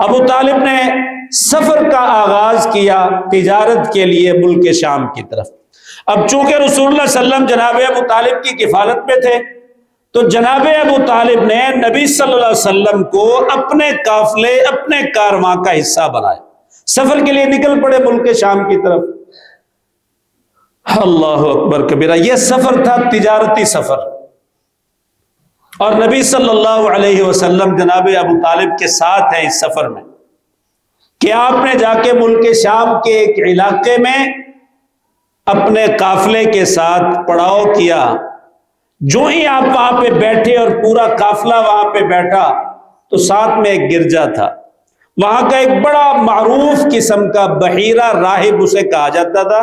ابو طالب نے سفر کا آغاز کیا تجارت کے لیے ملک شام کی طرف۔ اب چونکہ رسول اللہ صلی اللہ علیہ وسلم جناب ابو طالب کی کفالت میں تھے، تو جناب ابو طالب نے نبی صلی اللہ علیہ وسلم کو اپنے قافلے، اپنے کارواں کا حصہ بنایا، سفر کے لیے نکل پڑے ملک شام کی طرف۔ اللہ اکبر کبیرہ، یہ سفر تھا تجارتی سفر، اور نبی صلی اللہ علیہ وسلم جناب ابو طالب کے ساتھ ہیں اس سفر میں، کہ آپ نے جا کے ملک شام کے ایک علاقے میں اپنے قافلے کے ساتھ پڑاؤ کیا۔ جو ہی آپ وہاں پہ بیٹھے اور پورا قافلہ وہاں پہ بیٹھا، تو ساتھ میں ایک گرجا تھا، وہاں کا ایک بڑا معروف قسم کا بحیرہ راہب اسے کہا جاتا تھا،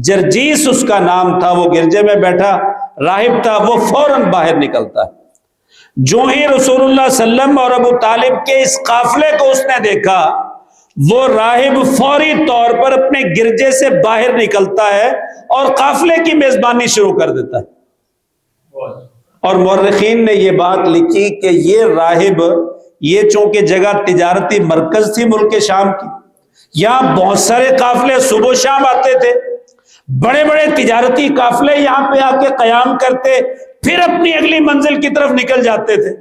جرجیس اس کا نام تھا۔ وہ گرجے میں بیٹھا راہب تھا، وہ فوراً باہر نکلتا ہے۔ جو ہی رسول اللہ صلی اللہ علیہ وسلم اور ابو طالب کے اس قافلے کو اس نے دیکھا، وہ راہب فوری طور پر اپنے گرجے سے باہر نکلتا ہے اور قافلے کی میزبانی شروع کر دیتا ہے۔ اور مورخین نے یہ بات لکھی کہ یہ راہب، یہ چونکہ جگہ تجارتی مرکز تھی ملک شام کی، یہاں بہت سارے قافلے صبح و شام آتے تھے، بڑے بڑے تجارتی قافلے یہاں پہ آ کے قیام کرتے، پھر اپنی اگلی منزل کی طرف نکل جاتے تھے۔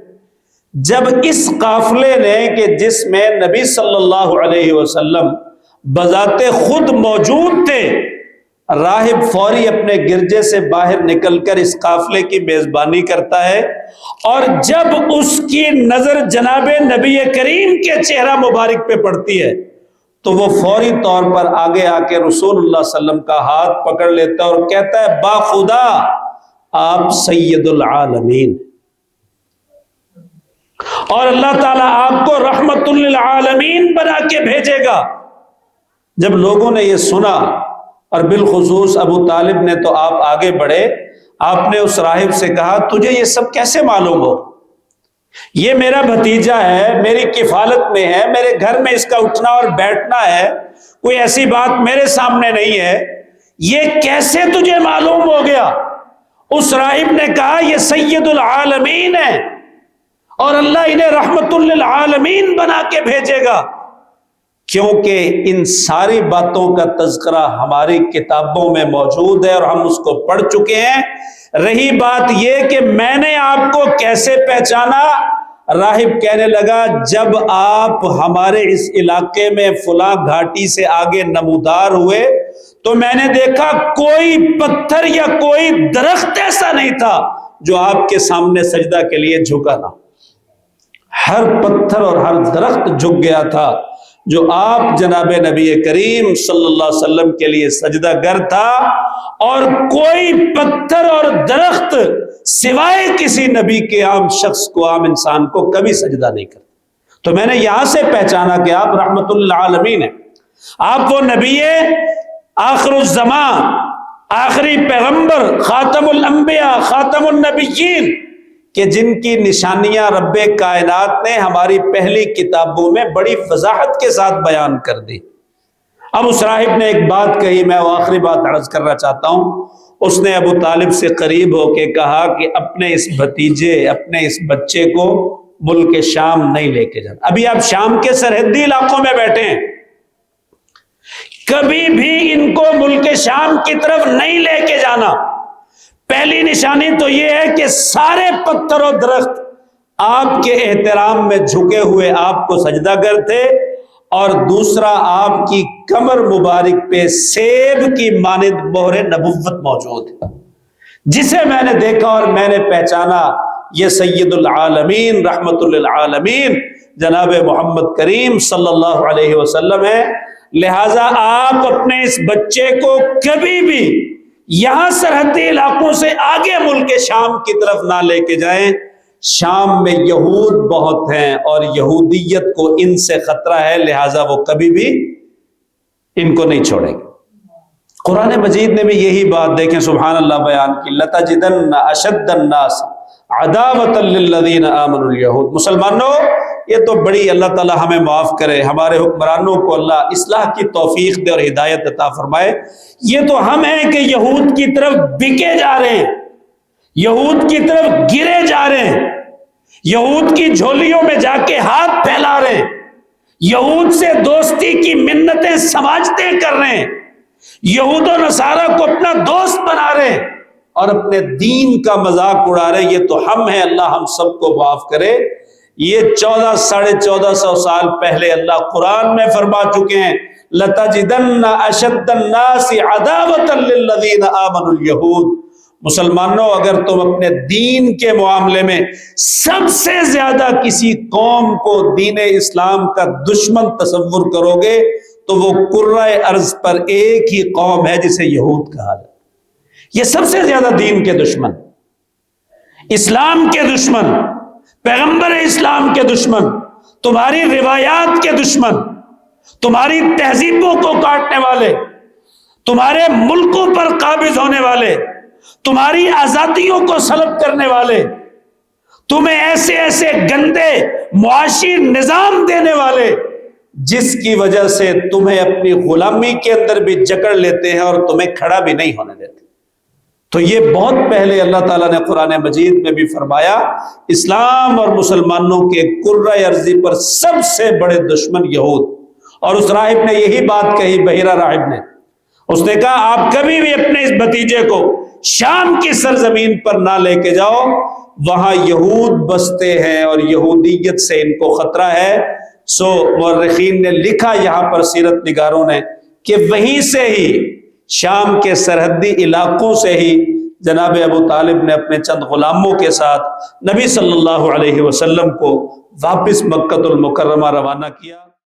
جب اس قافلے نے، کہ جس میں نبی صلی اللہ علیہ وسلم بذات خود موجود تھے، راہب فوری اپنے گرجے سے باہر نکل کر اس قافلے کی میزبانی کرتا ہے، اور جب اس کی نظر جناب نبی کریم کے چہرہ مبارک پہ پڑتی ہے، تو وہ فوری طور پر آگے آ کے رسول اللہ صلی اللہ علیہ وسلم کا ہاتھ پکڑ لیتا ہے اور کہتا ہے، با خدا آپ سید العالمین، اور اللہ تعالیٰ آپ کو رحمت للعالمین بنا کے بھیجے گا۔ جب لوگوں نے یہ سنا، اور بالخصوص ابو طالب نے، تو آپ آگے بڑھے، آپ نے اس راہب سے کہا، تجھے یہ سب کیسے معلوم ہو؟ یہ میرا بھتیجا ہے، میری کفالت میں ہے، میرے گھر میں اس کا اٹھنا اور بیٹھنا ہے، کوئی ایسی بات میرے سامنے نہیں ہے، یہ کیسے تجھے معلوم ہو گیا؟ اس راہب نے کہا، یہ سید العالمین ہے، اور اللہ انہیں رحمت للعالمین بنا کے بھیجے گا۔ کیونکہ ان ساری باتوں کا تذکرہ ہماری کتابوں میں موجود ہے اور ہم اس کو پڑھ چکے ہیں۔ رہی بات یہ کہ میں نے آپ کو کیسے پہچانا، راہب کہنے لگا، جب آپ ہمارے اس علاقے میں فلاں گھاٹی سے آگے نمودار ہوئے، تو میں نے دیکھا کوئی پتھر یا کوئی درخت ایسا نہیں تھا جو آپ کے سامنے سجدہ کے لیے جھکا نہ، ہر پتھر اور ہر درخت جھک گیا تھا جو آپ جناب نبی کریم صلی اللہ علیہ وسلم کے لیے سجدہ گر تھا، اور کوئی پتھر اور درخت سوائے کسی نبی کے عام شخص کو، عام انسان کو کبھی سجدہ نہیں کرتا۔ تو میں نے یہاں سے پہچانا کہ آپ رحمت للعالمین ہیں، آپ وہ نبی آخر الزمان، آخری پیغمبر، خاتم الانبیاء، خاتم النبیین، کہ جن کی نشانیاں رب کائنات نے ہماری پہلی کتابوں میں بڑی وضاحت کے ساتھ بیان کر دی۔ اب اس راہب نے ایک بات کہی، میں وہ آخری بات عرض کرنا چاہتا ہوں۔ اس نے ابو طالب سے قریب ہو کے کہا کہ اپنے اس بھتیجے، اپنے اس بچے کو ملک شام نہیں لے کے جانا۔ ابھی آپ شام کے سرحدی علاقوں میں بیٹھے ہیں، کبھی بھی ان کو ملک شام کی طرف نہیں لے کے جانا۔ پہلی نشانی تو یہ ہے کہ سارے پتھر و درخت آپ کے احترام میں جھکے ہوئے آپ کو سجدہ گر تھے، اور دوسرا آپ کی کمر مبارک پہ سیب کی مانند مہر نبوت موجود ہے، جسے میں نے دیکھا اور میں نے پہچانا، یہ سید العالمین رحمت للعالمین جناب محمد کریم صلی اللہ علیہ وسلم ہے۔ لہٰذا آپ اپنے اس بچے کو کبھی بھی یہاں سرحدی علاقوں سے آگے ملک شام کی طرف نہ لے کے جائیں۔ شام میں یہود بہت ہیں اور یہودیت کو ان سے خطرہ ہے، لہٰذا وہ کبھی بھی ان کو نہیں چھوڑیں گے۔ قرآن مجید نے بھی یہی بات دیکھیں سبحان اللہ بیان کی، لَتَجِدَنَّ أَشَدَّ النَّاسِ عَدَاوَةً لِلَّذِينَ آمَنُوا الْيَهُودِ۔ مسلمانوں، یہ تو بڑی، اللہ تعالی ہمیں معاف کرے، ہمارے حکمرانوں کو اللہ اصلاح کی توفیق دے اور ہدایت عطا فرمائے۔ یہ تو ہم ہیں کہ یہود کی طرف بکے جا رہے ہیں، یہود کی طرف گرے جا رہے ہیں، یہود کی جھولیوں میں جا کے ہاتھ پھیلا رہے ہیں، یہود سے دوستی کی منتیں سماجتیں کر رہے ہیں، یہود و نصارہ کو اپنا دوست بنا رہے ہیں اور اپنے دین کا مذاق اڑا رہے ہیں۔ یہ تو ہم ہیں، اللہ ہم سب کو معاف کرے۔ یہ 1400 سال پہلے اللہ قرآن میں فرما چکے ہیں، لَتَجِدَنَّ أَشَدَّ النَّاسِ عَدَاوَةً لِلَّذِينَ آمَنُوا الْيَهُودَ۔ مسلمانوں، اگر تم اپنے دین کے معاملے میں سب سے زیادہ کسی قوم کو دین اسلام کا دشمن تصور کرو گے تو وہ کرۂ ارض پر ایک ہی قوم ہے جسے یہود کہا جاتا ہے۔ یہ سب سے زیادہ دین کے دشمن، اسلام کے دشمن، پیغمبر اسلام کے دشمن، تمہاری روایات کے دشمن، تمہاری تہذیبوں کو کاٹنے والے، تمہارے ملکوں پر قابض ہونے والے، تمہاری آزادیوں کو سلب کرنے والے، تمہیں ایسے ایسے گندے معاشی نظام دینے والے جس کی وجہ سے تمہیں اپنی غلامی کے اندر بھی جکڑ لیتے ہیں اور تمہیں کھڑا بھی نہیں ہونے دیتے۔ تو یہ بہت پہلے اللہ تعالیٰ نے قرآن مجید میں بھی فرمایا، اسلام اور مسلمانوں کے کرۂ ارضی پر سب سے بڑے دشمن یہود۔ اور اس راہب نے یہی بات کہی، بحیرہ راہب نے، اس نے کہا آپ کبھی بھی اپنے اس بھتیجے کو شام کی سرزمین پر نہ لے کے جاؤ، وہاں یہود بستے ہیں اور یہودیت سے ان کو خطرہ ہے۔ سو مورخین نے لکھا یہاں پر، سیرت نگاروں نے، کہ وہیں سے ہی شام کے سرحدی علاقوں سے ہی جناب ابو طالب نے اپنے چند غلاموں کے ساتھ نبی صلی اللہ علیہ وسلم کو واپس مکہ المکرمہ روانہ کیا۔